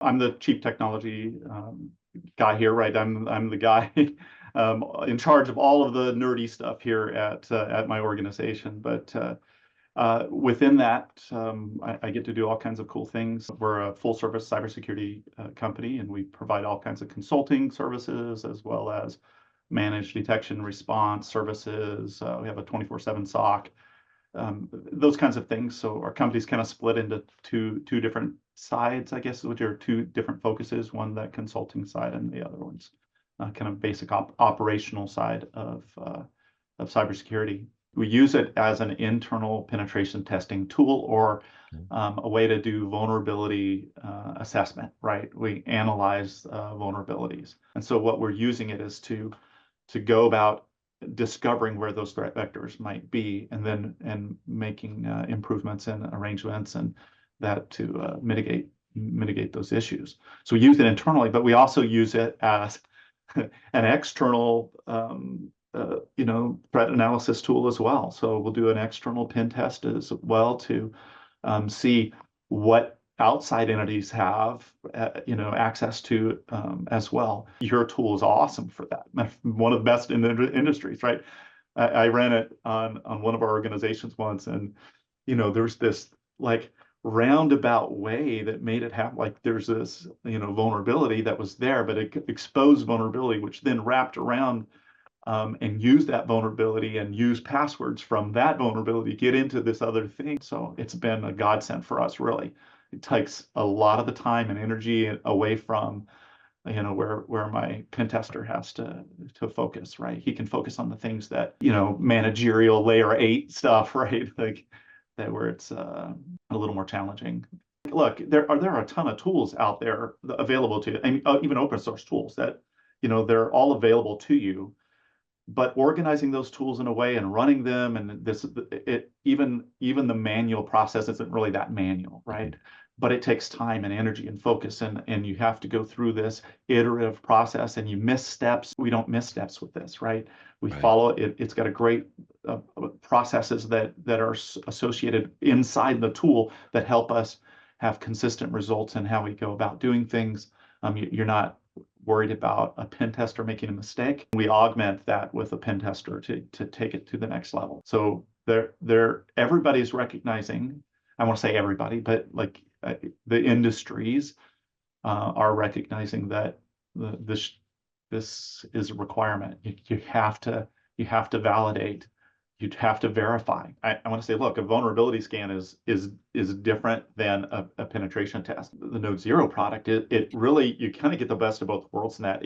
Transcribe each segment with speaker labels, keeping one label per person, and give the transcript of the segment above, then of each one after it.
Speaker 1: I'm the chief technology guy here, right? I'm the guy in charge of all of the nerdy stuff here at my organization. But within that, I get to do all kinds of cool things. We're a full service cybersecurity company, and we provide all kinds of consulting services as well as managed detection response services. We have a 24/7 SOC, those kinds of things. So our company's kind of split into two different sides, I guess, which are two different focuses. One, that consulting side, and the other one's kind of basic operational side of cybersecurity. We use it as an internal penetration testing tool, or a way to do vulnerability assessment, right? We analyze vulnerabilities. And so what we're using it is to go about discovering where those threat vectors might be, and then making improvements and arrangements and that to mitigate those issues. So we use it internally, but we also use it as an external threat analysis tool as well. So we'll do an external pen test as well to see what outside entities have access to as well. Your tool is awesome for that. One of the best in the industries, right? I ran it on one of our organizations once, and there's this like roundabout way that made it happen. Like there's this vulnerability that was there, but it exposed vulnerability, which then wrapped around and use that vulnerability and use passwords from that vulnerability to get into this other thing. So it's been a godsend for us, really. It takes a lot of the time and energy away from where my pen tester has to focus, right? He can focus on the things that managerial layer 8 stuff, right? Like that, where it's a little more challenging. Look, there are a ton of tools out there available to you, and even open source tools that they're all available to you. But organizing those tools in a way and running them, and even the manual process isn't really that manual, right? But it takes time and energy and focus, and you have to go through this iterative process, and you miss steps. We don't miss steps with this, right? We follow it. It's got a great processes that are associated inside the tool that help us have consistent results in how we go about doing things. You're not worried about a pen tester making a mistake. We augment that with a pen tester to take it to the next level. So everybody's recognizing, I want to say everybody, but like the industries are recognizing that this is a requirement. You have to validate. You'd have to verify. I want to say, look, a vulnerability scan is different than a penetration test. The Node Zero product, it really, you kind of get the best of both worlds in that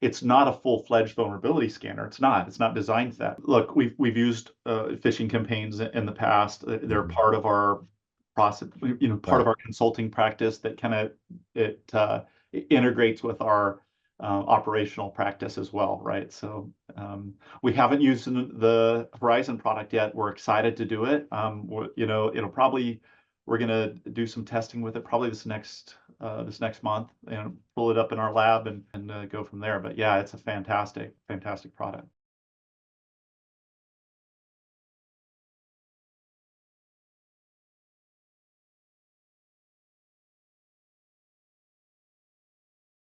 Speaker 1: it's not a full-fledged vulnerability scanner. It's not designed for that. Look, we've used phishing campaigns in the past. They're part of our process, part of our consulting practice that kind of it integrates with our operational practice as well, right? So we haven't used the Horizon product yet. We're excited to do it. We're gonna do some testing with it probably this next month, and pull it up in our lab and go from there. But yeah, it's a fantastic product.